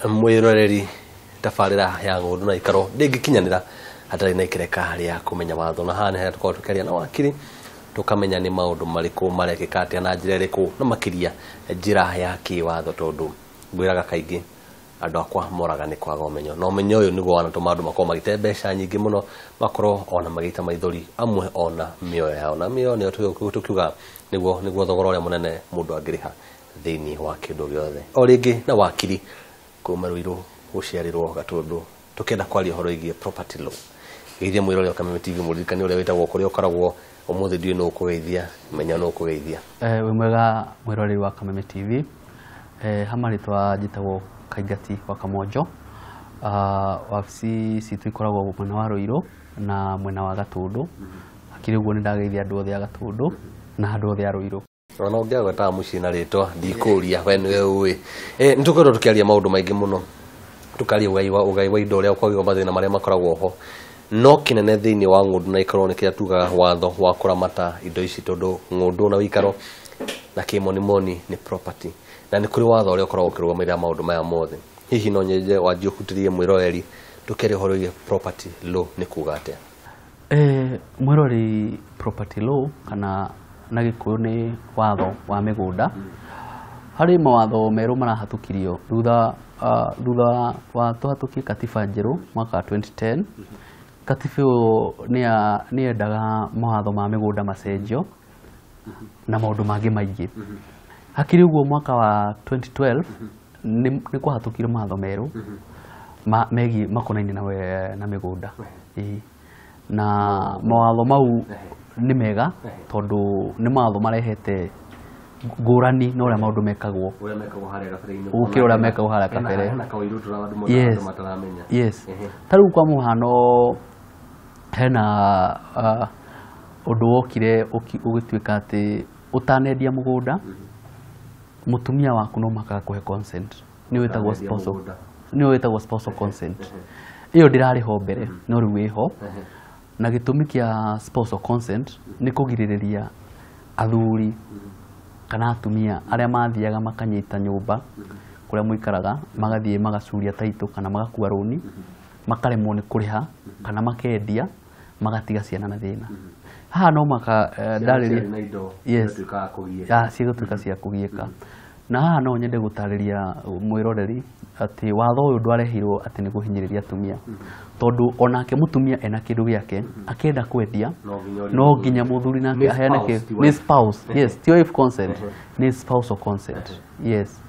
mwiroreri tabarira ya Ng'ondu na Ikaro ndingikinyanira hatari na ikireka haria kumenya watho na hane haria tukao tukaria na wakiri tukamenya ni maundu mariku marekeka atia na njira iriku na makiria njira ya kiwatho tondu ngwiraga kaingi andu akwa moraga ni kwaga umenyo no umenyo uyu niguo wanatuma andu makorwo magite mbeca nyingi muno makorwo ona magita maithori amwe ona mioyo yao na mioyo ni tukiuga niguo thogora uria munene mundu angiriha thiini wa kindu giothe o ringi na wakiri kuma Ruiru guciarirwo Gatundu tukenda kwaria horo igie property law iria mwirore Kameme TV muririkani uria witagwo kuria ukaragwo umuthi ndiwe no kugeithia menya no kugeithia we mwega mwirore wa Kameme TV hamaritwa jitagwo Kaigati wa Kamonjo wabici citu ikoragwo mwena wa Ruiru na mwena wa Gatundu akiri uguo ni ndageithia andu othe a Gatundu na andu othe a Ruiru ona ungiagwa ta muci na ritwa ndikuria we niwe uwi nitukorwo tukiaria maundu maingi muno tukaria ugai wa indo uria ukwagwo mathina maria makoragwo ho no kinene thiini wa Ng'ondu na Ikaro nikia tugaga watho wa kuramata indo ici tondu Ng'ondu na Ikaro na kimonimoni ni property na ni kuri watho uria ukoragwo ukirugamira maundu maya mothe hihi no nyenje wanjie kutirie mwiroreri tukeria horo igie property law ni kuga atia mwiroreri property law kana na gikuyu ni watho wa migunda hari mawatho meru marahatukirio thutha wa tuhatukie katiba njeru mwaka 2010 katiba ni endaga mawatho ma migunda macenjio na maundu mangi maingi hakiri uguo mwaka wa 2012 ni kwahatukire mawatho meru megi makonaini na migunda na mawatho mau ni mega tondu ni mawatho marehete ngurani no ria maundu mekagwo haria gabere-ini ukira uria mekagwo haria kabere na kawiru turawandu mataramenya yes tariu kwa muhano hena undu wokire ugituika ati utanendia mugunda mutumia waku no makaga kuhe consent ni wetagwo spousal consent iyo ndirari ho mbere no riu wiho na gitumi kia spousal consent ni kugiririria athuri kana atumia aria mathiaga makanyita nyumba kuria muikaraga magathie magacuria taito kana magakua roni makaremwo ni kuriha kana makendia magatiga ciana na thina haha no maka ndariria yes cigutuika cia kugieka na haha no nyende gutariria mwiroreri ati watho uyu ndwarehirwo ati ni guhinyiriria atumia tondu onake mutumia ena kindu giake akenda kwendia no nginya muthuri nake aheane ni spouse yes ti wife consent ni spousal consent yes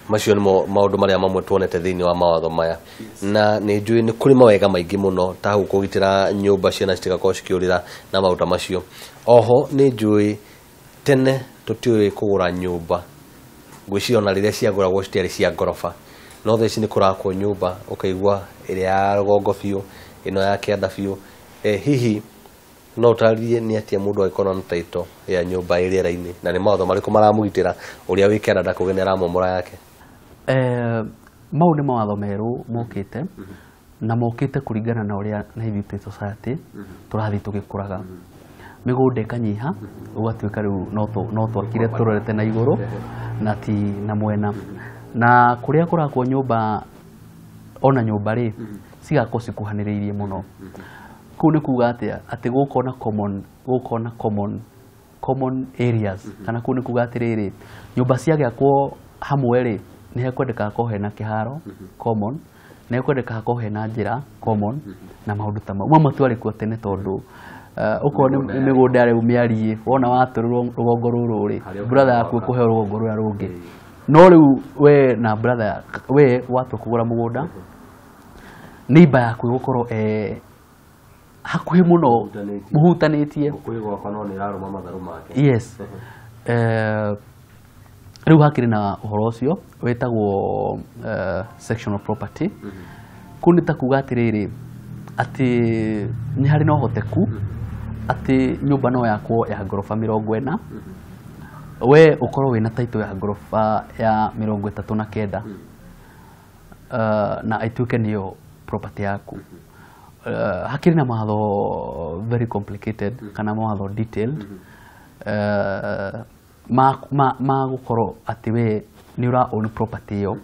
macio nimo maundu maria mamwe tuonete thiini wa mawatho maya na ni njui ni kuri mawega maingi muno ta hu kugitira nyumba ciana citigakorwo cikiurira na mauta macio oho ni njui tene tutiuri kugura nyumba ngwiciona riria ciaguragwo citiari cia ngorofa no theci ni kurakwo nyumba ukaigua iria ya rugongo biu ino ya kianda biu hihi no utaririe ni atia mundu agikona na taito ya nyumba iriera-ini na ni mawatho mariku maramugitira uria wi Canada kugenera momora yake mau ni mawatho meru mokite na mokite kuringana na uria na Youth Society turathi tugikuraga migunda ikanyiha ugatuika riu no twakire turorete na iguru na ti na mwena na kuria kurakwo nyumba ona nyumba ri cigakwo cikuhaniriirie muno ku ni kuga atia ati gukona common areas kana ku ni kuga atiriri nyumba ciagiakwo hamwe ri ni hekwendeka ko hena kiharo common na hekwendeka ko hena njira common na maundu ta mau matwari ku tene tondu uko ni migunda ari umiarie wona waturirwo rugongo ruru ri brother yaku kuhe rugongo ruria rungi no riu we na brother we watu kugura mugunda neighbor yaku gukorwo hakuhi muno muhutanitie kuigwa kwa no ni raruma matharu make yes riu hakiri na uhoro ucio wetagwo sectional property kunita kuga atiriri ati ni hari no hoteku ati nyumba no yakwo ya ngorofa 40 we ukorwo wina taito ya ngorofa ya 39 na aituke niyo property yaku hakiri na mawatho very complicated kana mawatho detailed ma gukorwo ati we ni ura own property yo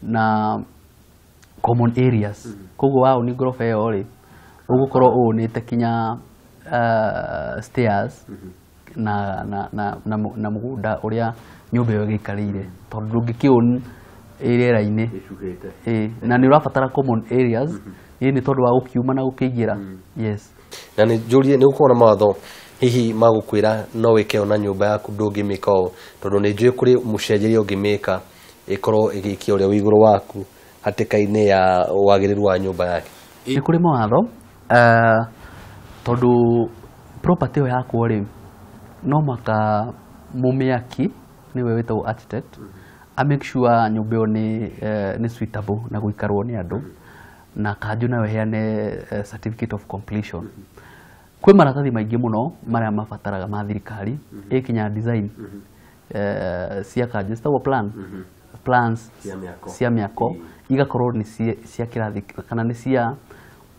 na common areas koguo wao ni ngoroba ĩyo rĩ ũgũkorwo ũnĩte kinya stairs na mũgũnda ũrĩa nyũmba ĩyo ĩgĩikarĩire tondũ ndũngĩkĩũn rĩera-inĩ na nĩ ũrabatara common areas nĩ tondũ wa gũkiuma na gũkĩingĩra. Yes, na nĩ njũrie nĩ gũkorwo na mawatho hihi magũkwĩra no wĩke ona nyũmba yaku ndũngĩmĩka ũũ tondũ nĩ njũĩ kũrĩ mũcenjerie ũngĩmĩka ĩkorwo ĩgĩikia ũrĩa wĩ igũrũ waku hatĩka-inĩ ya wagĩrĩru wa nyũmba yake. Nĩ kũrĩ mawatho tondũ property ĩyo yakwo rĩ no maka mũmĩaki nĩwe wĩtagwo architect a make sure nyũmba ĩyo nĩ suitable na gũikarwo nĩ andũ na kanjũ nayo heane certificate of completion. Kwĩ maratathi maingĩ mũno marĩa mabataraga ma thirikari ĩkinya design cia kanjũ citagwo plans cia mĩako igakorwo nĩ cia kĩrathi kana nĩ cia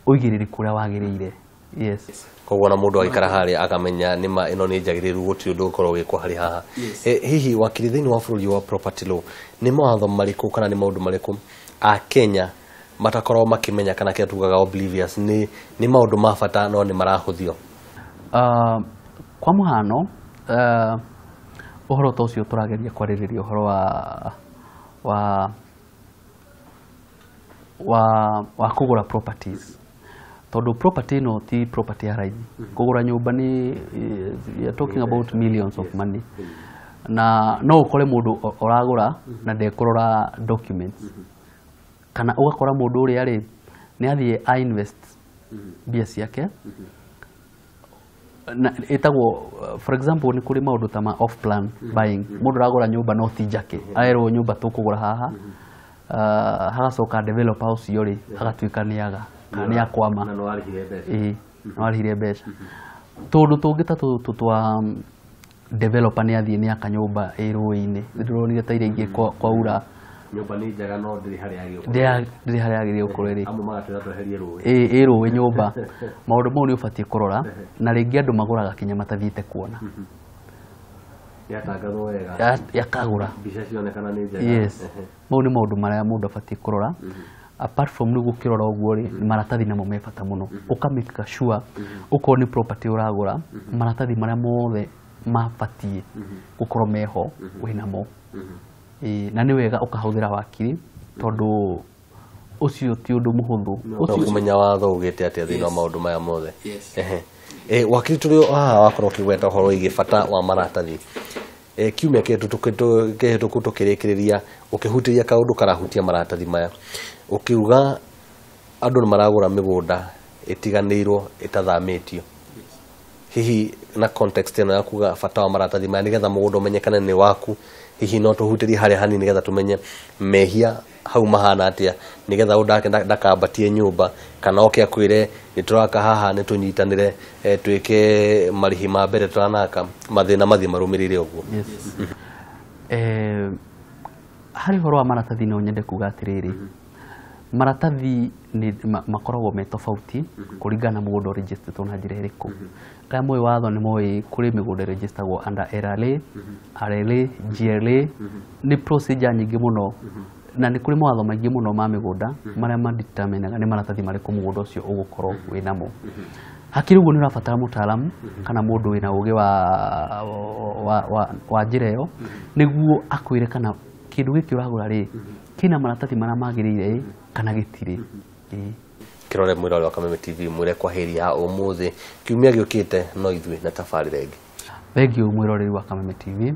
ũigĩrĩrĩku ũrĩa wagĩrĩire. Yes, koguo na mũndũ agĩkara harĩa akamenya nĩma ĩno nĩ njagĩrĩru gũtirĩ ũndũ ũkorwo wĩkwo harĩ haha. Hihi wakiri thĩinĩ wa bũrũri wa property law nĩ mawatho marĩkũ kana nĩ maũndũ marĩkũ a Kenya matakorwo makĩmenya kana kĩrĩa tugaga oblivious nĩ maũndũ ma bata no nĩ marahũthio? Kwa mũhano ũhoro ta ũcio tũrageria kwarĩrĩria ũhoro wa kũgũra properties tondũ property no ti property ya raithi. Kũgũra nyũmba ni talking about millions of money na no ũkore mũndũ ũragũra na ndekũrora documents kana ũgakora mũndũ ũrĩa rĩ nĩ athiĩ a invest mbia ciake na ĩtagwo for example nĩ kũrĩ maũndũ ta ma off plan buying. Mũndũ aragũra nyũmba no ti njake arerwo nyũmba tũkũgũra haha hagacoka developer ũcio rĩ agatuĩka nĩaga kana nĩ akwama no arĩhire mbeca. Tũndũ tũngĩ ta tũtũ twa developer nĩ athiĩ nĩ aka nyũmba ĩrũĩ-inĩ ndĩronire ta iria ingĩ kwaura nyũmba nĩ njega no ndĩrĩ harĩa yagĩrĩire gũkorwo ĩrĩ ĩrũĩ nyũmba. Maũndũ mau nĩ ũbatiĩ kũrora na rĩngĩ andũ magũraga kinya matathiĩte kuona yakagũra. Yes, mau nĩ maũndũ marĩa mũndũ abatiĩ kũrora. Apart from nĩ gũkĩrora ũguo rĩ maratathi namo me bata mũno ũkamĩka sure ũkorwo nĩ property ũragũra maratathi marĩa mothe mabatiĩ gũkorwo meho wĩnamo. Na nĩ wega ũkahũthĩra wakiri tondũ ũcio ti ũndũ mũhũthũ kũmenya watho ugĩte atĩa thĩinĩ wa maũndũ maya mothe. Wakiri tũrĩ haha wakorwo ũkĩgweta ũhoro wĩgiĩ bata wa maratathi kiumia kĩhĩtũku tũkĩrĩkĩrĩria ũkĩhutĩria kaũndũ karahutia maratathi maya ũkiuga andũ nĩ maragũra mĩgũnda ĩtiganĩirwo ĩtathamĩtio. Hihi na context ĩno ya kuga bata wa maratathi maya nĩgetha mũgũnda ũmenyekane nĩ waku hihi no tũhutĩrie harĩa hanini nĩgetha tũmenye mehia hau mahana atĩa nĩgetha ũndake ndakambatie nyũmba kana oke akwĩre nĩ tũraka haha nĩ tũnyitanĩre twĩke marĩhi ma mbere tũranaka mathĩna mathiĩ marũmĩrĩire ũguo. Harĩ ũhoro wa maratathi no nyende kuga atĩrĩrĩ maratathi makoragwo me tofauti kũringana na mũgũnda registered na njĩra ĩrĩkũ. Kaya moĩ watho nĩ moĩ kũrĩ mĩgũnda registeragwo under LRA, RLA, GLA nĩ procedure nyingĩ mũno na nĩ kũrĩ mawatho maingĩ mũno ma mĩgũnda marĩa madeterminaga nĩ maratathi marĩkũ mũgũnda ũcio ũgũkorwo wĩnamo. Hakiri ũguo nĩ ũrabatara mũtaaramu kana mũndũ wĩna ũgĩ wa njĩra ĩyo nĩguo akwĩre kana kĩndũ gĩkĩ ũragũra rĩ kĩna maratathi marĩa magĩrĩire kana gĩtirĩ. Kĩrore mwĩrore wa Kameme TV mwĩre kwaheri ya ũmũthĩ kiumia gĩũkĩte no ithuĩ na tabarĩra ĩngĩ. Thengiũ mwĩroreri wa Kameme TV.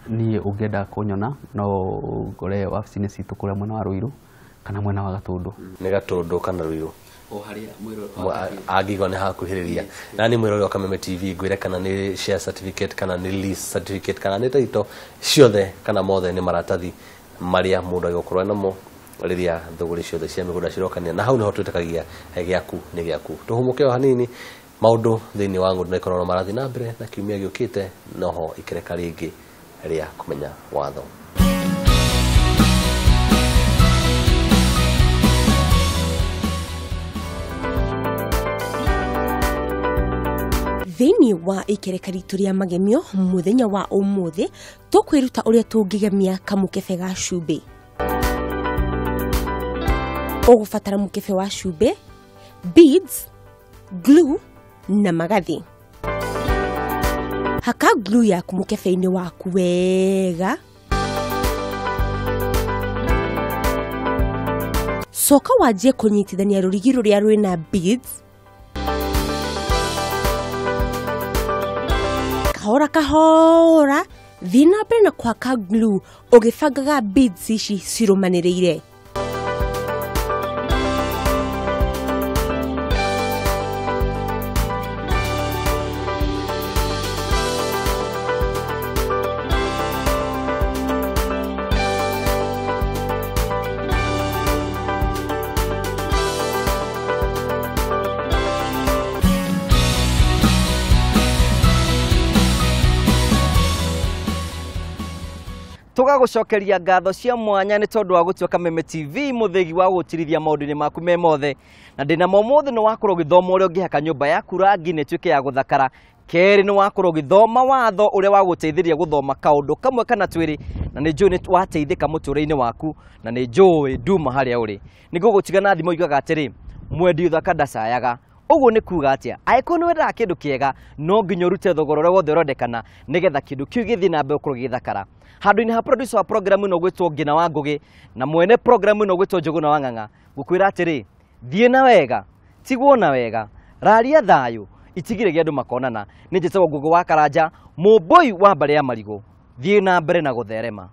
Niĩ ũngĩenda kũnyona no ngore wabici-inĩ citũ kũrĩa mwena wa Ruiru kana mwena wa Gatũndũ. Nĩ Gatũndũ kana Ruiru angĩgwa nĩ hakuhĩrĩria na nĩ mwĩroreri wa Kameme TV ngwĩre kana nĩ share certificate kana nĩ lease certificate kana nĩ title ciothe kana mothe nĩ maratathi marĩa mũndũ agĩkorwo namo rĩrĩa thũgũrĩ ciothe cia mĩgũnda cirokania na hau nĩho twĩtĩkagia gĩaku nĩ gĩaku. Tũhũmũke o hanini maũndũ thĩinĩ wa ng'ũndũ na ikonomi marathiĩ na mbere na kiumia gĩũkĩte noho ikereka rĩngĩ rĩa kũmenya watho. Thĩinĩ wa ikereka ritũ rĩa magemio mũthenya wa ũmũthĩ tũkwĩruta ũrĩa tũngĩgemia kamũkebe ga cumbĩ. Ũgũbatara mũkebe wa cumbĩ, beads, glue na magathĩ. Haka glue yaku mũkebe-inĩ waku wega. Coka wanjie kũnyitithania rũrigi rũrĩa rwĩna beads. Kahora kahora, thiĩ na mbere na kwaka glue ũgĩbangaga beads ici cirũmanĩrĩire. Tugagucokeria ngatho cia mwanya nĩ tondũ wa gũtuĩka Kameme TV muthegi wa gũtirithia maũndũ-inĩ maku me mothe na ndĩna momothe nĩ wakorwo gĩthoma ũrĩa ũngĩhaka nyũmba yaku rangi nĩ tuĩke ya gũthakara. Kerĩ nĩ wakorwo gĩthoma watho ũrĩa wa gũteithĩria gũthoma kaũndũ kamwe kana twĩrĩ na nĩ njũĩ nĩ wateithĩka mũtũrĩre-inĩ waku na nĩ njũĩ nduma harĩa ũrĩ. Nĩ gũgũtiga na thimo igaga atĩrĩ mwendi ũthaka ndacayaga. Ũguo nĩ kuga atĩa angĩkorwo nĩ wendaga kĩndũ kĩega no nginya ũrute thogora ũrĩa wothe ũrendekana nĩgetha kĩndũ kĩu gĩthiĩ na mbere gũkorwo gĩgĩthakara. Handũ-inĩ ha producer wa program ĩno gwĩtwo Ngina wa Ngũgĩ na mwene program ĩno gwĩtwo Njũgũna wa Ng'ang'a gũkwĩra atĩrĩ thiĩ na wega tigwo na wega raria thayũ itigire andũ makonana. Nĩ njĩtagwo Ngũgĩ wa Karanja mũmbũi wa mbarĩ ya marigũ. Thiĩ na mbere na gũtherema.